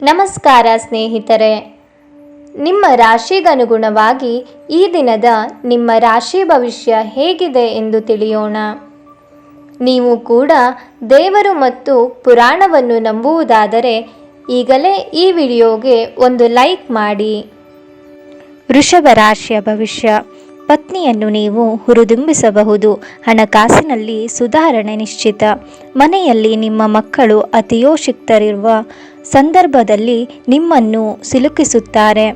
ನಮಸ್ಕಾರ ಸ್ನೇಹಿತರೆ, ನಿಮ್ಮ ರಾಶಿಗನುಗುಣವಾಗಿ ಈ ದಿನದ ನಿಮ್ಮ ರಾಶಿ ಭವಿಷ್ಯ ಹೇಗಿದೆ ಎಂದು ತಿಳಿಯೋಣ. ನೀವು ಕೂಡ ದೇವರು ಮತ್ತು ಪುರಾಣವನ್ನು ನಂಬುವುದಾದರೆ ಈಗಲೇ ಈ ವಿಡಿಯೋಗೆ ಒಂದು ಲೈಕ್ ಮಾಡಿ. ವೃಷಭ ರಾಶಿಯ ಭವಿಷ್ಯ. ಪತ್ನಿಯನ್ನು ನೀವು ಹುರಿದುಂಬಿಸಬಹುದು. ಹಣಕಾಸಿನಲ್ಲಿ ಸುಧಾರಣೆ ನಿಶ್ಚಿತ. ಮನೆಯಲ್ಲಿ ನಿಮ್ಮ ಮಕ್ಕಳು ಅತಿಯೋಶಕ್ತರಿರುವ ಸಂದರ್ಭದಲ್ಲಿ ನಿಮ್ಮನ್ನು ಸಿಲುಕಿಸುತ್ತಾರೆ.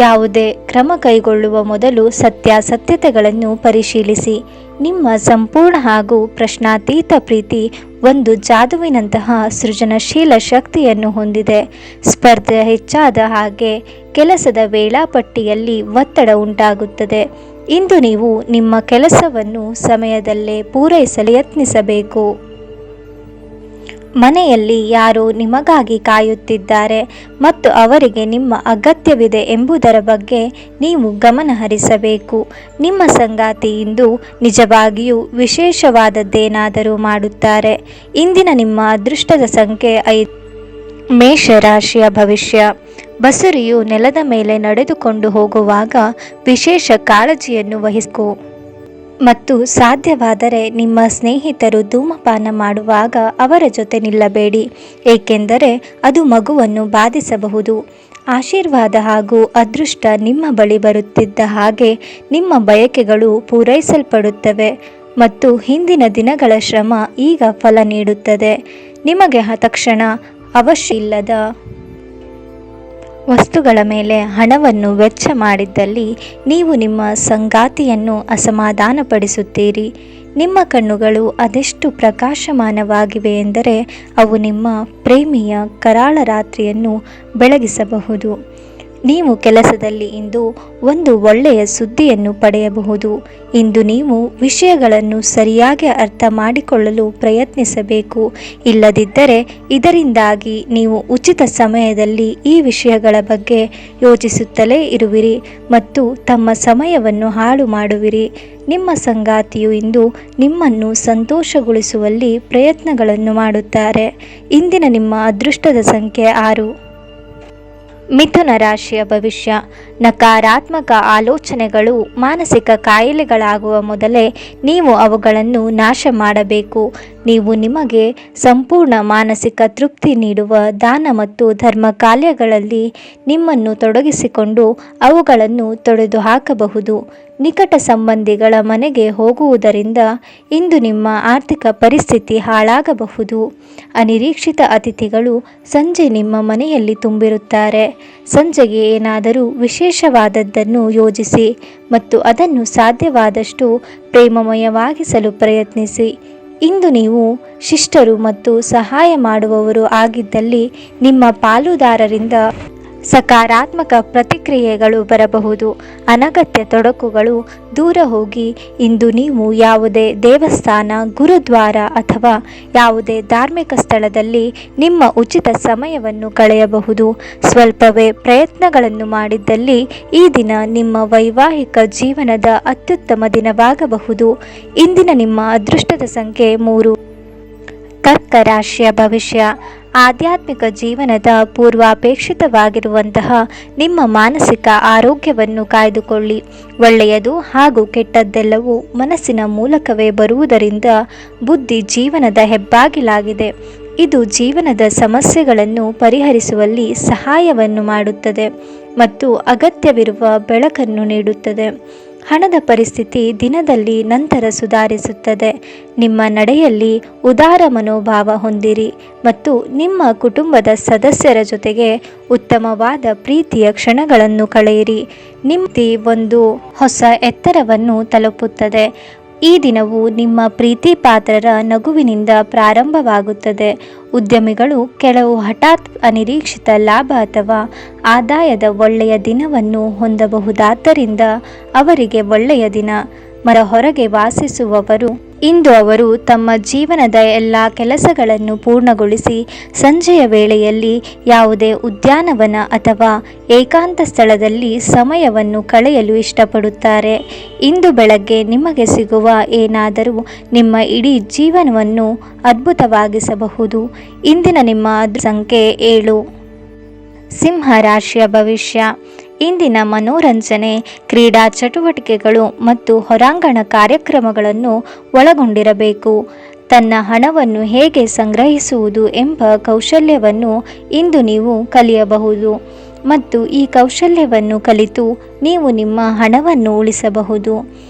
ಯಾವುದೇ ಕ್ರಮ ಕೈಗೊಳ್ಳುವ ಮೊದಲು ಸತ್ಯಾಸತ್ಯತೆಗಳನ್ನು ಪರಿಶೀಲಿಸಿ. ನಿಮ್ಮ ಸಂಪೂರ್ಣ ಹಾಗೂ ಪ್ರಶ್ನಾತೀತ ಪ್ರೀತಿ ಒಂದು ಜಾದುವಿನಂತಹ ಸೃಜನಶೀಲ ಶಕ್ತಿಯನ್ನು ಹೊಂದಿದೆ. ಸ್ಪರ್ಧೆ ಹೆಚ್ಚಾದ ಹಾಗೆ ಕೆಲಸದ ವೇಳಾಪಟ್ಟಿಯಲ್ಲಿ ಒತ್ತಡ ಉಂಟಾಗುತ್ತದೆ. ಇಂದು ನೀವು ನಿಮ್ಮ ಕೆಲಸವನ್ನು ಸಮಯದಲ್ಲೇ ಪೂರೈಸಲು ಯತ್ನಿಸಬೇಕು. ಮನೆಯಲ್ಲಿ ಯಾರೋ ನಿಮಗಾಗಿ ಕಾಯುತ್ತಿದ್ದಾರೆ ಮತ್ತು ಅವರಿಗೆ ನಿಮ್ಮ ಅಗತ್ಯವಿದೆ ಎಂಬುದರ ಬಗ್ಗೆ ನೀವು ಗಮನ ಹರಿಸಬೇಕು. ನಿಮ್ಮ ಸಂಗಾತಿ ಇಂದು ನಿಜವಾಗಿಯೂ ವಿಶೇಷವಾದದ್ದೇನಾದರೂ ಮಾಡುತ್ತಾರೆ. ಇಂದಿನ ನಿಮ್ಮ ಅದೃಷ್ಟದ ಸಂಖ್ಯೆ 5. ಮೇಷರಾಶಿಯ ಭವಿಷ್ಯ. ಬಸುರಿಯು ನೆಲದ ಮೇಲೆ ನಡೆದುಕೊಂಡು ಹೋಗುವಾಗ ವಿಶೇಷ ಕಾಳಜಿಯನ್ನು ವಹಿಸು ಮತ್ತು ಸಾಧ್ಯವಾದರೆ ನಿಮ್ಮ ಸ್ನೇಹಿತರು ಧೂಮಪಾನ ಮಾಡುವಾಗ ಅವರ ಜೊತೆ ನಿಲ್ಲಬೇಡಿ, ಏಕೆಂದರೆ ಅದು ಮಗುವನ್ನು ಬಾಧಿಸಬಹುದು. ಆಶೀರ್ವಾದ ಹಾಗೂ ಅದೃಷ್ಟ ನಿಮ್ಮ ಬಳಿ ಬರುತ್ತಿದ್ದ ಹಾಗೆ ನಿಮ್ಮ ಬಯಕೆಗಳು ಪೂರೈಸಲ್ಪಡುತ್ತವೆ ಮತ್ತು ಹಿಂದಿನ ದಿನಗಳ ಶ್ರಮ ಈಗ ಫಲ ನೀಡುತ್ತದೆ. ನಿಮಗೆ ತಕ್ಷಣ ಅವಶ್ಯ ಇಲ್ಲದ ವಸ್ತುಗಳ ಮೇಲೆ ಹಣವನ್ನು ವೆಚ್ಚ ಮಾಡಿದ್ದಲ್ಲಿ ನೀವು ನಿಮ್ಮ ಸಂಗಾತಿಯನ್ನು ಅಸಮಾಧಾನಪಡಿಸುತ್ತೀರಿ. ನಿಮ್ಮ ಕಣ್ಣುಗಳು ಅದೆಷ್ಟು ಪ್ರಕಾಶಮಾನವಾಗಿವೆ ಎಂದರೆ ಅವು ನಿಮ್ಮ ಪ್ರೇಮಿಯ ಕರಾಳ ರಾತ್ರಿಯನ್ನು ಬೆಳಗಿಸಬಹುದು. ನೀವು ಕೆಲಸದಲ್ಲಿ ಇಂದು ಒಂದು ಒಳ್ಳೆಯ ಸುದ್ದಿಯನ್ನು ಪಡೆಯಬಹುದು. ಇಂದು ನೀವು ವಿಷಯಗಳನ್ನು ಸರಿಯಾಗಿ ಅರ್ಥ ಮಾಡಿಕೊಳ್ಳಲು ಪ್ರಯತ್ನಿಸಬೇಕು. ಇಲ್ಲದಿದ್ದರೆ ಇದರಿಂದಾಗಿ ನೀವು ಉಚಿತ ಸಮಯದಲ್ಲಿ ಈ ವಿಷಯಗಳ ಬಗ್ಗೆ ಯೋಚಿಸುತ್ತಲೇ ಇರುವಿರಿ ಮತ್ತು ತಮ್ಮ ಸಮಯವನ್ನು ಹಾಳು ಮಾಡುವಿರಿ. ನಿಮ್ಮ ಸಂಗಾತಿಯು ಇಂದು ನಿಮ್ಮನ್ನು ಸಂತೋಷಗೊಳಿಸುವಲ್ಲಿ ಪ್ರಯತ್ನಗಳನ್ನು ಮಾಡುತ್ತಾರೆ. ಇಂದಿನ ನಿಮ್ಮ ಅದೃಷ್ಟದ ಸಂಖ್ಯೆ 6. ಮಿಥುನ ರಾಶಿಯ ಭವಿಷ್ಯ. ನಕಾರಾತ್ಮಕ ಆಲೋಚನೆಗಳು ಮಾನಸಿಕ ಕಾಯಿಲೆಗಳಾಗುವ ಮೊದಲೇ ನೀವು ಅವುಗಳನ್ನು ನಾಶ ಮಾಡಬೇಕು. ನೀವು ನಿಮಗೆ ಸಂಪೂರ್ಣ ಮಾನಸಿಕ ತೃಪ್ತಿ ನೀಡುವ ದಾನ ಮತ್ತು ಧರ್ಮ ಕಾರ್ಯಗಳಲ್ಲಿ ನಿಮ್ಮನ್ನು ತೊಡಗಿಸಿಕೊಂಡು ಅವುಗಳನ್ನು ತೊಡೆದುಹಾಕಬಹುದು. ನಿಕಟ ಸಂಬಂಧಿಗಳ ಮನೆಗೆ ಹೋಗುವುದರಿಂದ ಇಂದು ನಿಮ್ಮ ಆರ್ಥಿಕ ಪರಿಸ್ಥಿತಿ ಹಾಳಾಗಬಹುದು. ಅನಿರೀಕ್ಷಿತ ಅತಿಥಿಗಳು ಸಂಜೆ ನಿಮ್ಮ ಮನೆಯಲ್ಲಿ ತುಂಬಿರುತ್ತಾರೆ. ಸಂಜೆಗೆ ಏನಾದರೂ ವಿಶೇಷವಾದದ್ದನ್ನು ಯೋಜಿಸಿ ಮತ್ತು ಅದನ್ನು ಸಾಧ್ಯವಾದಷ್ಟು ಪ್ರೇಮಮಯವಾಗಿಸಲು ಪ್ರಯತ್ನಿಸಿ. ಇಂದು ನೀವು ಶಿಷ್ಟರು ಮತ್ತು ಸಹಾಯ ಮಾಡುವವರು ಆಗಿದ್ದಲ್ಲಿ ನಿಮ್ಮ ಪಾಲುದಾರರಿಂದ ಸಕಾರಾತ್ಮಕ ಪ್ರತಿಕ್ರಿಯೆಗಳು ಬರಬಹುದು. ಅನಗತ್ಯ ತೊಡಕುಗಳು ದೂರ ಹೋಗಿ ಇಂದು ನೀವು ಯಾವುದೇ ದೇವಸ್ಥಾನ, ಗುರುದ್ವಾರ ಅಥವಾ ಯಾವುದೇ ಧಾರ್ಮಿಕ ಸ್ಥಳದಲ್ಲಿ ನಿಮ್ಮ ಉಚಿತ ಸಮಯವನ್ನು ಕಳೆಯಬಹುದು. ಸ್ವಲ್ಪವೇ ಪ್ರಯತ್ನಗಳನ್ನು ಮಾಡಿದ್ದಲ್ಲಿ ಈ ದಿನ ನಿಮ್ಮ ವೈವಾಹಿಕ ಜೀವನದ ಅತ್ಯುತ್ತಮ ದಿನವಾಗಬಹುದು. ಇಂದಿನ ನಿಮ್ಮ ಅದೃಷ್ಟದ ಸಂಖ್ಯೆ 3. ಕರ್ಕ ರಾಶಿಯ ಭವಿಷ್ಯ. ಆಧ್ಯಾತ್ಮಿಕ ಜೀವನದ ಪೂರ್ವಾಪೇಕ್ಷಿತವಾಗಿರುವಂತಹ ನಿಮ್ಮ ಮಾನಸಿಕ ಆರೋಗ್ಯವನ್ನು ಕಾಯ್ದುಕೊಳ್ಳಿ. ಒಳ್ಳೆಯದು ಹಾಗೂ ಕೆಟ್ಟದ್ದೆಲ್ಲವೂ ಮನಸ್ಸಿನ ಮೂಲಕವೇ ಬರುವುದರಿಂದ ಬುದ್ಧಿ ಜೀವನದ ಹೆಬ್ಬಾಗಿಲಾಗಿದೆ. ಇದು ಜೀವನದ ಸಮಸ್ಯೆಗಳನ್ನು ಪರಿಹರಿಸುವಲ್ಲಿ ಸಹಾಯವನ್ನು ಮಾಡುತ್ತದೆ ಮತ್ತು ಅಗತ್ಯವಿರುವ ಬೆಳಕನ್ನು ನೀಡುತ್ತದೆ. ಹಣದ ಪರಿಸ್ಥಿತಿ ದಿನದಲ್ಲಿ ನಂತರ ಸುಧಾರಿಸುತ್ತದೆ. ನಿಮ್ಮ ನಡೆಯಲ್ಲಿ ಉದಾರ ಮನೋಭಾವ ಹೊಂದಿರಿ ಮತ್ತು ನಿಮ್ಮ ಕುಟುಂಬದ ಸದಸ್ಯರ ಜೊತೆಗೆ ಉತ್ತಮವಾದ ಪ್ರೀತಿಯ ಕ್ಷಣಗಳನ್ನು ಕಳೆಯಿರಿ. ನಿಮ್ಮ ಒಂದು ಹೊಸ ಎತ್ತರವನ್ನು ತಲುಪುತ್ತದೆ. ಈ ದಿನವು ನಿಮ್ಮ ಪ್ರೀತಿ ಪಾತ್ರರ ನಗುವಿನಿಂದ ಪ್ರಾರಂಭವಾಗುತ್ತದೆ. ಉದ್ಯಮಿಗಳು ಕೆಲವು ಹಠಾತ್ ಅನಿರೀಕ್ಷಿತ ಲಾಭ ಅಥವಾ ಆದಾಯದ ಒಳ್ಳೆಯ ದಿನವನ್ನು ಹೊಂದಬಹುದಾದ್ದರಿಂದ ಅವರಿಗೆ ಒಳ್ಳೆಯ ದಿನ. ಹೊರಗೆ ವಾಸಿಸುವವರು ಇಂದು ಅವರು ತಮ್ಮ ಜೀವನದ ಎಲ್ಲ ಕೆಲಸಗಳನ್ನು ಪೂರ್ಣಗೊಳಿಸಿ ಸಂಜೆಯ ವೇಳೆಯಲ್ಲಿ ಯಾವುದೇ ಉದ್ಯಾನವನ ಅಥವಾ ಏಕಾಂತ ಸ್ಥಳದಲ್ಲಿ ಸಮಯವನ್ನು ಕಳೆಯಲು ಇಷ್ಟಪಡುತ್ತಾರೆ. ಇಂದು ಬೆಳಗ್ಗೆ ನಿಮಗೆ ಸಿಗುವ ಏನಾದರೂ ನಿಮ್ಮ ಇಡೀ ಜೀವನವನ್ನು ಅದ್ಭುತವಾಗಿಸಬಹುದು. ಇಂದಿನ ನಿಮ್ಮ ಸಂಖ್ಯೆ 7. ಸಿಂಹ ರಾಶಿಯ ಭವಿಷ್ಯ. ಇಂದಿನ ಮನೋರಂಜನೆ, ಕ್ರೀಡಾ ಚಟುವಟಿಕೆಗಳು ಮತ್ತು ಹೊರಾಂಗಣ ಕಾರ್ಯಕ್ರಮಗಳನ್ನು ಒಳಗೊಂಡಿರಬೇಕು. ತನ್ನ ಹಣವನ್ನು ಹೇಗೆ ಸಂಗ್ರಹಿಸುವುದು ಎಂಬ ಕೌಶಲ್ಯವನ್ನು ಇಂದು ನೀವು ಕಲಿಯಬಹುದು ಮತ್ತು ಈ ಕೌಶಲ್ಯವನ್ನು ಕಲಿತು ನೀವು ನಿಮ್ಮ ಹಣವನ್ನು ಉಳಿಸಬಹುದು.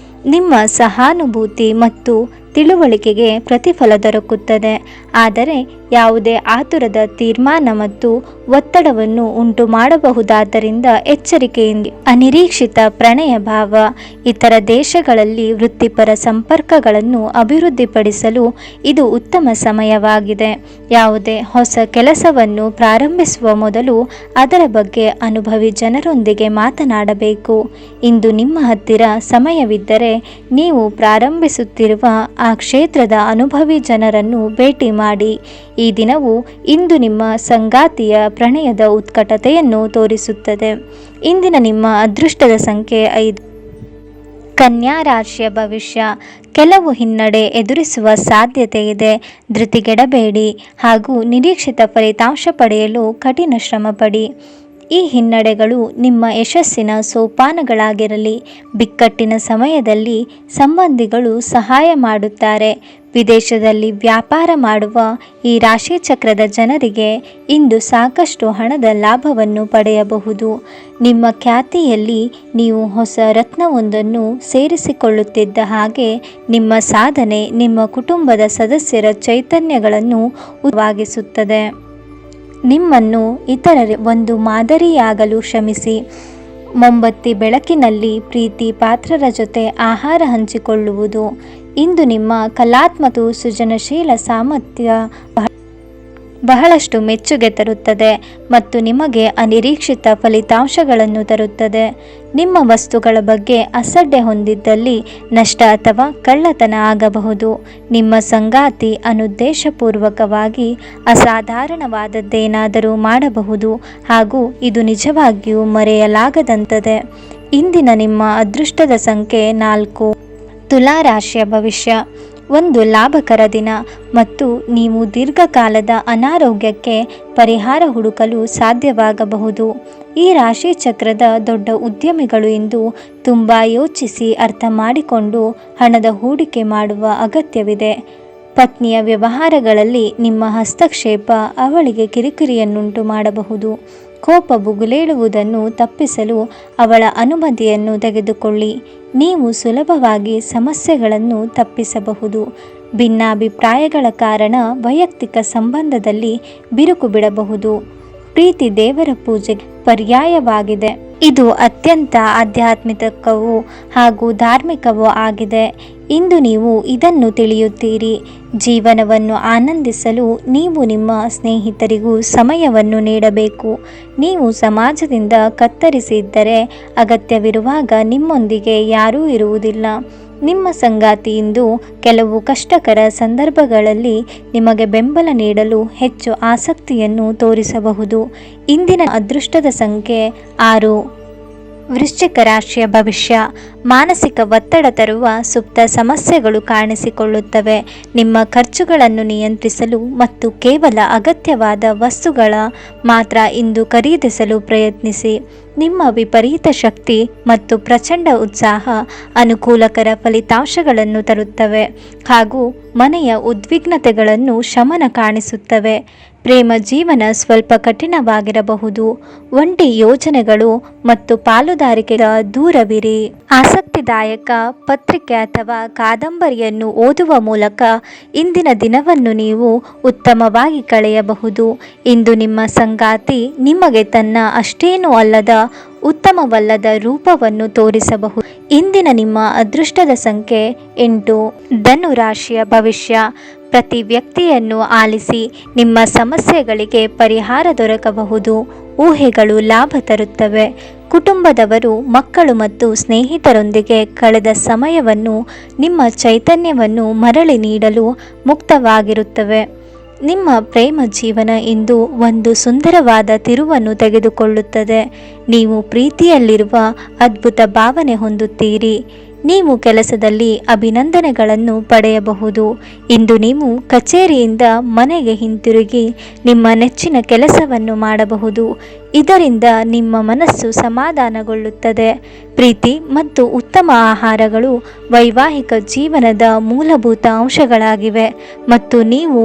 ನಿಮ್ಮ ಸಹಾನುಭೂತಿ ಮತ್ತು ತಿಳುವಳಿಕೆಗೆ ಪ್ರತಿಫಲ ದೊರಕುತ್ತದೆ, ಆದರೆ ಯಾವುದೇ ಆತುರದ ತೀರ್ಮಾನ ಮತ್ತು ಒತ್ತಡವನ್ನು ಉಂಟು ಮಾಡಬಹುದಾದ್ದರಿಂದ ಎಚ್ಚರಿಕೆಯಿಂದ. ಅನಿರೀಕ್ಷಿತ ಪ್ರಣಯ ಭಾವ. ಇತರ ದೇಶಗಳಲ್ಲಿ ವೃತ್ತಿಪರ ಸಂಪರ್ಕಗಳನ್ನು ಅಭಿವೃದ್ಧಿಪಡಿಸಲು ಇದು ಉತ್ತಮ ಸಮಯವಾಗಿದೆ. ಯಾವುದೇ ಹೊಸ ಕೆಲಸವನ್ನು ಪ್ರಾರಂಭಿಸುವ ಮೊದಲು ಅದರ ಬಗ್ಗೆ ಅನುಭವಿ ಜನರೊಂದಿಗೆ ಮಾತನಾಡಬೇಕು. ಇಂದು ನಿಮ್ಮ ಹತ್ತಿರ ಸಮಯವಿದ್ದರೆ ನೀವು ಪ್ರಾರಂಭಿಸುತ್ತಿರುವ ಆ ಕ್ಷೇತ್ರದ ಅನುಭವಿ ಜನರನ್ನು ಭೇಟಿ ಮಾಡಿ. ಈ ದಿನವು ಇಂದು ನಿಮ್ಮ ಸಂಗಾತಿಯ ಪ್ರಣಯದ ಉತ್ಕಟತೆಯನ್ನು ತೋರಿಸುತ್ತದೆ. ಇಂದಿನ ನಿಮ್ಮ ಅದೃಷ್ಟದ ಸಂಖ್ಯೆ 5. ಕನ್ಯಾ ರಾಶಿಯ ಭವಿಷ್ಯ. ಕೆಲವು ಹಿನ್ನಡೆ ಎದುರಿಸುವ ಸಾಧ್ಯತೆ ಇದೆ. ಧೃತಿಗೆಡಬೇಡಿ ಹಾಗೂ ನಿರೀಕ್ಷಿತ ಫಲಿತಾಂಶ ಪಡೆಯಲು ಕಠಿಣ ಶ್ರಮ ಪಡಿ. ಈ ಹಿನ್ನಡೆಗಳು ನಿಮ್ಮ ಯಶಸ್ಸಿನ ಸೋಪಾನಗಳಾಗಿರಲಿ. ಬಿಕ್ಕಟ್ಟಿನ ಸಮಯದಲ್ಲಿ ಸಂಬಂಧಿಗಳು ಸಹಾಯ ಮಾಡುತ್ತಾರೆ. ವಿದೇಶದಲ್ಲಿ ವ್ಯಾಪಾರ ಮಾಡುವ ಈ ರಾಶಿಚಕ್ರದ ಜನರಿಗೆ ಇಂದು ಸಾಕಷ್ಟು ಹಣದ ಲಾಭವನ್ನು ಪಡೆಯಬಹುದು. ನಿಮ್ಮ ಖ್ಯಾತಿಯಲ್ಲಿ ನೀವು ಹೊಸ ರತ್ನವೊಂದನ್ನು ಸೇರಿಸಿಕೊಳ್ಳುತ್ತಿದ್ದ ಹಾಗೆ ನಿಮ್ಮ ಸಾಧನೆ ನಿಮ್ಮ ಕುಟುಂಬದ ಸದಸ್ಯರ ಚೈತನ್ಯಗಳನ್ನು ಉತ್ತಮವಾಗಿಸುತ್ತದೆ. ನಿಮ್ಮನ್ನು ಇತರರ ಒಂದು ಮಾದರಿಯಾಗಲು ಶ್ರಮಿಸಿ. ಮೊಂಬತ್ತಿ ಬೆಳಕಿನಲ್ಲಿ ಪ್ರೀತಿ ಪಾತ್ರರ ಜೊತೆ ಆಹಾರ ಹಂಚಿಕೊಳ್ಳುವುದು ಇಂದು ನಿಮ್ಮ ಕಲಾತ್ಮಕ ಸೃಜನಶೀಲ ಸಾಮರ್ಥ್ಯ ಬಹಳಷ್ಟು ಮೆಚ್ಚುಗೆ ತರುತ್ತದೆ ಮತ್ತು ನಿಮಗೆ ಅನಿರೀಕ್ಷಿತ ಫಲಿತಾಂಶಗಳನ್ನು ತರುತ್ತದೆ. ನಿಮ್ಮ ವಸ್ತುಗಳ ಬಗ್ಗೆ ಅಸಡ್ಡೆ ಹೊಂದಿದ್ದಲ್ಲಿ ನಷ್ಟ ಅಥವಾ ಕಳ್ಳತನ ಆಗಬಹುದು. ನಿಮ್ಮ ಸಂಗಾತಿ ಅನುದ್ದೇಶಪೂರ್ವಕವಾಗಿ ಅಸಾಧಾರಣವಾದದ್ದೇನಾದರೂ ಮಾಡಬಹುದು ಹಾಗೂ ಇದು ನಿಜವಾಗಿಯೂ ಮರೆಯಲಾಗದಂಥದೆ. ಇಂದಿನ ನಿಮ್ಮ ಅದೃಷ್ಟದ ಸಂಖ್ಯೆ 4. ತುಲಾ ರಾಶಿಯ ಭವಿಷ್ಯ. ಒಂದು ಲಾಭಕರ ದಿನ ಮತ್ತು ನೀವು ದೀರ್ಘಕಾಲದ ಅನಾರೋಗ್ಯಕ್ಕೆ ಪರಿಹಾರ ಹುಡುಕಲು ಸಾಧ್ಯವಾಗಬಹುದು. ಈ ರಾಶಿ ಚಕ್ರದ ದೊಡ್ಡ ಉದ್ಯಮಿಗಳು ಇಂದು ತುಂಬ ಯೋಚಿಸಿ ಅರ್ಥ ಮಾಡಿಕೊಂಡು ಹಣದ ಹೂಡಿಕೆ ಮಾಡುವ ಅಗತ್ಯವಿದೆ. ಪತ್ನಿಯ ವ್ಯವಹಾರಗಳಲ್ಲಿ ನಿಮ್ಮ ಹಸ್ತಕ್ಷೇಪ ಅವಳಿಗೆ ಕಿರಿಕಿರಿಯನ್ನುಂಟು ಮಾಡಬಹುದು. ಕೋಪ ಭುಗಿಲೇಳುವುದನ್ನು ತಪ್ಪಿಸಲು ಅವಳ ಅನುಮತಿಯನ್ನು ತೆಗೆದುಕೊಳ್ಳಿ. ನೀವು ಸುಲಭವಾಗಿ ಸಮಸ್ಯೆಗಳನ್ನು ತಪ್ಪಿಸಬಹುದು. ಭಿನ್ನಾಭಿಪ್ರಾಯಗಳ ಕಾರಣ ವೈಯಕ್ತಿಕ ಸಂಬಂಧದಲ್ಲಿ ಬಿರುಕು ಬಿಡಬಹುದು. ಪ್ರೀತಿ ದೇವರ ಪೂಜೆಗೆ ಪರ್ಯಾಯವಾಗಿದೆ. ಇದು ಅತ್ಯಂತ ಆಧ್ಯಾತ್ಮಿಕವೂ ಹಾಗೂ ಧಾರ್ಮಿಕವೂ ಆಗಿದೆ. ಇಂದು ನೀವು ಇದನ್ನು ತಿಳಿಯುತ್ತೀರಿ. ಜೀವನವನ್ನು ಆನಂದಿಸಲು ನೀವು ನಿಮ್ಮ ಸ್ನೇಹಿತರಿಗೂ ಸಮಯವನ್ನು ನೀಡಬೇಕು. ನೀವು ಸಮಾಜದಿಂದ ಕತ್ತರಿಸಿದ್ದರೆ ಅಗತ್ಯವಿರುವಾಗ ನಿಮ್ಮೊಂದಿಗೆ ಯಾರೂ ಇರುವುದಿಲ್ಲ. ನಿಮ್ಮ ಸಂಗಾತಿ ಇಂದು ಕೆಲವು ಕಷ್ಟಕರ ಸಂದರ್ಭಗಳಲ್ಲಿ ನಿಮಗೆ ಬೆಂಬಲ ನೀಡಲು ಹೆಚ್ಚು ಆಸಕ್ತಿಯನ್ನು ತೋರಿಸಬಹುದು. ಇಂದಿನ ಅದೃಷ್ಟದ ಸಂಖ್ಯೆ 6. ವೃಶ್ಚಿಕ ರಾಶಿಯ ಭವಿಷ್ಯ. ಮಾನಸಿಕ ಒತ್ತಡ ತರುವ ಸುಪ್ತ ಸಮಸ್ಯೆಗಳು ಕಾಣಿಸಿಕೊಳ್ಳುತ್ತವೆ. ನಿಮ್ಮ ಖರ್ಚುಗಳನ್ನು ನಿಯಂತ್ರಿಸಲು ಮತ್ತು ಕೇವಲ ಅಗತ್ಯವಾದ ವಸ್ತುಗಳ ಮಾತ್ರ ಇಂದು ಖರೀದಿಸಲು ಪ್ರಯತ್ನಿಸಿ. ನಿಮ್ಮ ವಿಪರೀತ ಶಕ್ತಿ ಮತ್ತು ಪ್ರಚಂಡ ಉತ್ಸಾಹ ಅನುಕೂಲಕರ ಫಲಿತಾಂಶಗಳನ್ನು ತರುತ್ತವೆ ಹಾಗೂ ಮನೆಯ ಉದ್ವಿಗ್ನತೆಗಳನ್ನು ಶಮನ ಕಾಣಿಸುತ್ತವೆ. ಪ್ರೇಮ ಜೀವನ ಸ್ವಲ್ಪ ಕಠಿಣವಾಗಿರಬಹುದು. ಒಂಟಿ ಯೋಜನೆಗಳು ಮತ್ತು ಪಾಲುದಾರಿಕೆಗಳ ದೂರವಿರಿ. ಆಸಕ್ತಿದಾಯಕ ಪತ್ರಿಕೆ ಅಥವಾ ಕಾದಂಬರಿಯನ್ನು ಓದುವ ಮೂಲಕ ಇಂದಿನ ದಿನವನ್ನು ನೀವು ಉತ್ತಮವಾಗಿ ಕಳೆಯಬಹುದು. ಇಂದು ನಿಮ್ಮ ಸಂಗಾತಿ ನಿಮಗೆ ತನ್ನ ಅಷ್ಟೇನೂ ಅಲ್ಲದ ಉತ್ತಮವಲ್ಲದ ರೂಪವನ್ನು ತೋರಿಸಬಹುದು. ಇಂದಿನ ನಿಮ್ಮ ಅದೃಷ್ಟದ ಸಂಖ್ಯೆ 8. ಧನು ರಾಶಿಯ ಭವಿಷ್ಯ. ಪ್ರತಿ ವ್ಯಕ್ತಿಯನ್ನು ಆಲಿಸಿ. ನಿಮ್ಮ ಸಮಸ್ಯೆಗಳಿಗೆ ಪರಿಹಾರ ದೊರಕಬಹುದು. ಊಹೆಗಳು ಲಾಭ ತರುತ್ತವೆ. ಕುಟುಂಬದವರು, ಮಕ್ಕಳು ಮತ್ತು ಸ್ನೇಹಿತರೊಂದಿಗೆ ಕಳೆದ ಸಮಯವನ್ನು ನಿಮ್ಮ ಚೈತನ್ಯವನ್ನು ಮರಳಿ ನೀಡಲು ಮುಕ್ತವಾಗಿರುತ್ತವೆ. ನಿಮ್ಮ ಪ್ರೇಮ ಜೀವನ ಇಂದು ಒಂದು ಸುಂದರವಾದ ತಿರುವನ್ನು ತೆಗೆದುಕೊಳ್ಳುತ್ತದೆ. ನೀವು ಪ್ರೀತಿಯಲ್ಲಿರುವ ಅದ್ಭುತ ಭಾವನೆ ಹೊಂದುತ್ತೀರಿ. ನೀವು ಕೆಲಸದಲ್ಲಿ ಅಭಿನಂದನೆಗಳನ್ನು ಪಡೆಯಬಹುದು. ಇಂದು ನೀವು ಕಚೇರಿಯಿಂದ ಮನೆಗೆ ಹಿಂತಿರುಗಿ ನಿಮ್ಮ ನೆಚ್ಚಿನ ಕೆಲಸವನ್ನು ಮಾಡಬಹುದು. ಇದರಿಂದ ನಿಮ್ಮ ಮನಸ್ಸು ಸಮಾಧಾನಗೊಳ್ಳುತ್ತದೆ. ಪ್ರೀತಿ ಮತ್ತು ಉತ್ತಮ ಆಹಾರಗಳು ವೈವಾಹಿಕ ಜೀವನದ ಮೂಲಭೂತ ಅಂಶಗಳಾಗಿವೆ ಮತ್ತು ನೀವು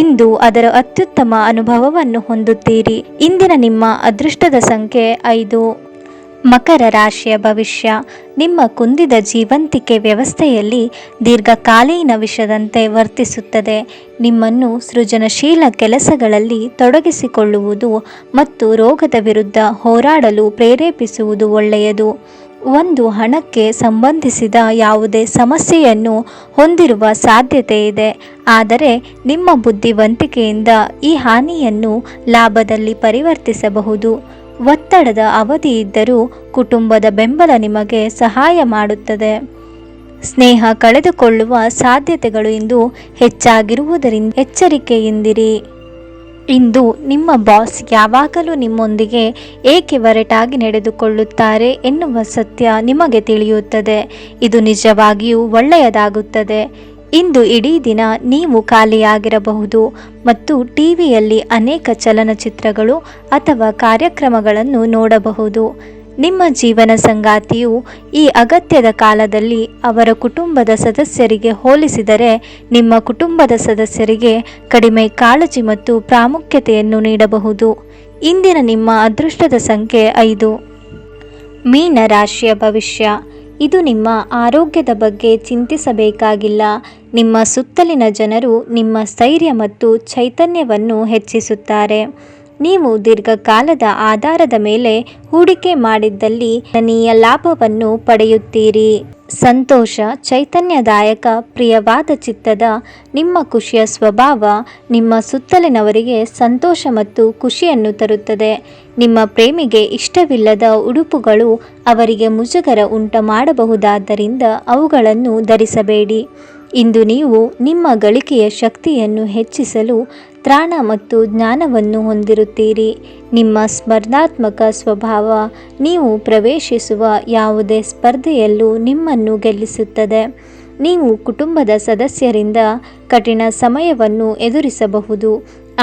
ಇಂದು ಅದರ ಅತ್ಯುತ್ತಮ ಅನುಭವವನ್ನು ಹೊಂದುತ್ತೀರಿ. ಇಂದಿನ ನಿಮ್ಮ ಅದೃಷ್ಟದ ಸಂಖ್ಯೆ 5. ಮಕರ ರಾಶಿಯ ಭವಿಷ್ಯ. ನಿಮ್ಮ ಕುಂದಿದ ಜೀವಂತಿಕೆ ವ್ಯವಸ್ಥೆಯಲ್ಲಿ ದೀರ್ಘಕಾಲೀನ ವಿಷದಂತೆ ವರ್ತಿಸುತ್ತದೆ. ನಿಮ್ಮನ್ನು ಸೃಜನಶೀಲ ಕೆಲಸಗಳಲ್ಲಿ ತೊಡಗಿಸಿಕೊಳ್ಳುವುದು ಮತ್ತು ರೋಗದ ವಿರುದ್ಧ ಹೋರಾಡಲು ಪ್ರೇರೇಪಿಸುವುದು ಒಳ್ಳೆಯದು. ಒಂದು ಹಣಕ್ಕೆ ಸಂಬಂಧಿಸಿದ ಯಾವುದೇ ಸಮಸ್ಯೆಯನ್ನು ಹೊಂದಿರುವ ಸಾಧ್ಯತೆ ಇದೆ, ಆದರೆ ನಿಮ್ಮ ಬುದ್ಧಿವಂತಿಕೆಯಿಂದ ಈ ಹಾನಿಯನ್ನು ಲಾಭದಲ್ಲಿ ಪರಿವರ್ತಿಸಬಹುದು. ಒತ್ತಡದ ಅವಧಿ ಇದ್ದರೂ ಕುಟುಂಬದ ಬೆಂಬಲ ನಿಮಗೆ ಸಹಾಯ ಮಾಡುತ್ತದೆ. ಸ್ನೇಹ ಕಳೆದುಕೊಳ್ಳುವ ಸಾಧ್ಯತೆಗಳು ಇಂದು ಹೆಚ್ಚಾಗಿರುವುದರಿಂದ ಎಚ್ಚರಿಕೆಯಿಂದಿರಿ. ಇಂದು ನಿಮ್ಮ ಬಾಸ್ ಯಾವಾಗಲೂ ನಿಮ್ಮೊಂದಿಗೆ ಏಕೆ ಒರಟಾಗಿ ನಡೆದುಕೊಳ್ಳುತ್ತಾರೆ ಎನ್ನುವ ಸತ್ಯ ನಿಮಗೆ ತಿಳಿಯುತ್ತದೆ. ಇದು ನಿಜವಾಗಿಯೂ ಒಳ್ಳೆಯದಾಗುತ್ತದೆ. ಇಂದು ಇಡೀ ದಿನ ನೀವು ಖಾಲಿಯಾಗಿರಬಹುದು ಮತ್ತು ಟಿವಿಯಲ್ಲಿ ಅನೇಕ ಚಲನಚಿತ್ರಗಳು ಅಥವಾ ಕಾರ್ಯಕ್ರಮಗಳನ್ನು ನೋಡಬಹುದು. ನಿಮ್ಮ ಜೀವನ ಸಂಗಾತಿಯು ಈ ಅಗತ್ಯದ ಕಾಲದಲ್ಲಿ ಅವರ ಕುಟುಂಬದ ಸದಸ್ಯರಿಗೆ ಹೋಲಿಸಿದರೆ ನಿಮ್ಮ ಕುಟುಂಬದ ಸದಸ್ಯರಿಗೆ ಕಡಿಮೆ ಕಾಳಜಿ ಮತ್ತು ಪ್ರಾಮುಖ್ಯತೆಯನ್ನು ನೀಡಬಹುದು. ಇಂದಿನ ನಿಮ್ಮ ಅದೃಷ್ಟದ ಸಂಖ್ಯೆ 5. ಮೀನ ರಾಶಿಯ ಭವಿಷ್ಯ. ಇದು ನಿಮ್ಮ ಆರೋಗ್ಯದ ಬಗ್ಗೆ ಚಿಂತಿಸಬೇಕಾಗಿಲ್ಲ. ನಿಮ್ಮ ಸುತ್ತಲಿನ ಜನರು ನಿಮ್ಮ ಸ್ಥೈರ್ಯ ಮತ್ತು ಚೈತನ್ಯವನ್ನು ಹೆಚ್ಚಿಸುತ್ತಾರೆ. ನೀವು ದೀರ್ಘಕಾಲದ ಆಧಾರದ ಮೇಲೆ ಹೂಡಿಕೆ ಮಾಡಿದ್ದಲ್ಲಿ ಗಣನೀಯ ಲಾಭವನ್ನು ಪಡೆಯುತ್ತೀರಿ. ಸಂತೋಷ, ಚೈತನ್ಯದಾಯಕ, ಪ್ರಿಯವಾದ ಚಿತ್ತದ ನಿಮ್ಮ ಖುಷಿಯ ಸ್ವಭಾವ ನಿಮ್ಮ ಸುತ್ತಲಿನವರಿಗೆ ಸಂತೋಷ ಮತ್ತು ಖುಷಿಯನ್ನು ತರುತ್ತದೆ. ನಿಮ್ಮ ಪ್ರೇಮಿಗೆ ಇಷ್ಟವಿಲ್ಲದ ಉಡುಪುಗಳು ಅವರಿಗೆ ಮುಜುಗರ ಉಂಟುಮಾಡಬಹುದಾದ್ದರಿಂದ ಅವುಗಳನ್ನು ಧರಿಸಬೇಡಿ. ಇಂದು ನೀವು ನಿಮ್ಮ ಗಳಿಕೆಯ ಶಕ್ತಿಯನ್ನು ಹೆಚ್ಚಿಸಲು ತ್ರಾಣ ಮತ್ತು ಜ್ಞಾನವನ್ನು ಹೊಂದಿರುತ್ತೀರಿ. ನಿಮ್ಮ ಸ್ಪರ್ಧಾತ್ಮಕ ಸ್ವಭಾವ ನೀವು ಪ್ರವೇಶಿಸುವ ಯಾವುದೇ ಸ್ಪರ್ಧೆಯಲ್ಲೂ ನಿಮ್ಮನ್ನು ಗೆಲ್ಲಿಸುತ್ತದೆ. ನೀವು ಕುಟುಂಬದ ಸದಸ್ಯರಿಂದ ಕಠಿಣ ಸಮಯವನ್ನು ಎದುರಿಸಬಹುದು,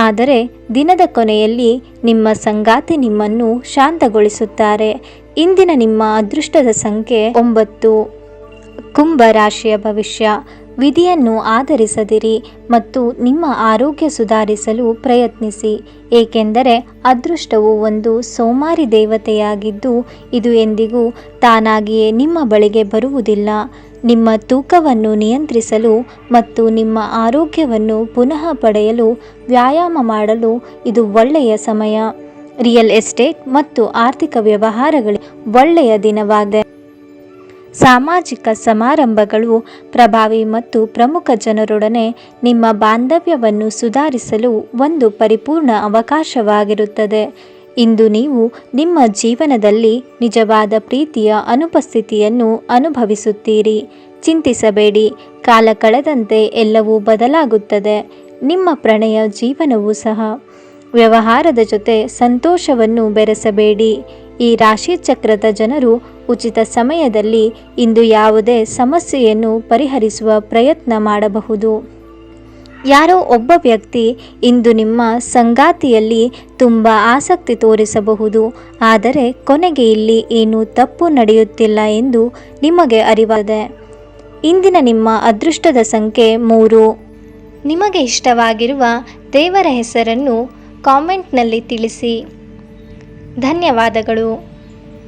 ಆದರೆ ದಿನದ ಕೊನೆಯಲ್ಲಿ ನಿಮ್ಮ ಸಂಗಾತಿ ನಿಮ್ಮನ್ನು ಶಾಂತಗೊಳಿಸುತ್ತಾರೆ. ಇಂದಿನ ನಿಮ್ಮ ಅದೃಷ್ಟದ ಸಂಖ್ಯೆ 9. ಕುಂಭ ರಾಶಿಯ ಭವಿಷ್ಯ. ವಿಧಿಯನ್ನು ಆಧರಿಸದಿರಿ ಮತ್ತು ನಿಮ್ಮ ಆರೋಗ್ಯ ಸುಧಾರಿಸಲು ಪ್ರಯತ್ನಿಸಿ, ಏಕೆಂದರೆ ಅದೃಷ್ಟವು ಒಂದು ಸೋಮಾರಿ ದೇವತೆಯಾಗಿದ್ದು ಇದು ಎಂದಿಗೂ ತಾನಾಗಿಯೇ ನಿಮ್ಮ ಬಳಿಗೆ ಬರುವುದಿಲ್ಲ. ನಿಮ್ಮ ತೂಕವನ್ನು ನಿಯಂತ್ರಿಸಲು ಮತ್ತು ನಿಮ್ಮ ಆರೋಗ್ಯವನ್ನು ಪುನಃ ಪಡೆಯಲು ವ್ಯಾಯಾಮ ಮಾಡಲು ಇದು ಒಳ್ಳೆಯ ಸಮಯ. ರಿಯಲ್ ಎಸ್ಟೇಟ್ ಮತ್ತು ಆರ್ಥಿಕ ವ್ಯವಹಾರಗಳಿಗೆ ಒಳ್ಳೆಯ ದಿನವಾಗಿದೆ. ಸಾಮಾಜಿಕ ಸಮಾರಂಭಗಳು ಪ್ರಭಾವಿ ಮತ್ತು ಪ್ರಮುಖ ಜನರೊಡನೆ ನಿಮ್ಮ ಬಾಂಧವ್ಯವನ್ನು ಸುಧಾರಿಸಲು ಒಂದು ಪರಿಪೂರ್ಣ ಅವಕಾಶವಾಗಿರುತ್ತದೆ. ಇಂದು ನೀವು ನಿಮ್ಮ ಜೀವನದಲ್ಲಿ ನಿಜವಾದ ಪ್ರೀತಿಯ ಅನುಪಸ್ಥಿತಿಯನ್ನು ಅನುಭವಿಸುತ್ತೀರಿ. ಚಿಂತಿಸಬೇಡಿ, ಕಾಲ ಕಳೆದಂತೆ ಎಲ್ಲವೂ ಬದಲಾಗುತ್ತದೆ. ನಿಮ್ಮ ಪ್ರಣಯ ಜೀವನವೂ ಸಹ. ವ್ಯವಹಾರದ ಜೊತೆ ಸಂತೋಷವನ್ನು ಬೆರೆಸಬೇಡಿ. ಈ ರಾಶಿ ಚಕ್ರದ ಜನರು ಉಚಿತ ಸಮಯದಲ್ಲಿ ಇಂದು ಯಾವುದೇ ಸಮಸ್ಯೆಯನ್ನು ಪರಿಹರಿಸುವ ಪ್ರಯತ್ನ ಮಾಡಬಹುದು. ಯಾರೋ ಒಬ್ಬ ವ್ಯಕ್ತಿ ಇಂದು ನಿಮ್ಮ ಸಂಗಾತಿಯಲ್ಲಿ ತುಂಬ ಆಸಕ್ತಿ ತೋರಿಸಬಹುದು, ಆದರೆ ಕೊನೆಗೆ ಇಲ್ಲಿ ಏನೂ ತಪ್ಪು ನಡೆಯುತ್ತಿಲ್ಲ ಎಂದು ನಿಮಗೆ ಅರಿವಾಗಿದೆ. ಇಂದಿನ ನಿಮ್ಮ ಅದೃಷ್ಟದ ಸಂಖ್ಯೆ 3. ನಿಮಗೆ ಇಷ್ಟವಾಗಿರುವ ದೇವರ ಹೆಸರನ್ನು ಕಾಮೆಂಟ್ನಲ್ಲಿ ತಿಳಿಸಿ. ಧನ್ಯವಾದಗಳು.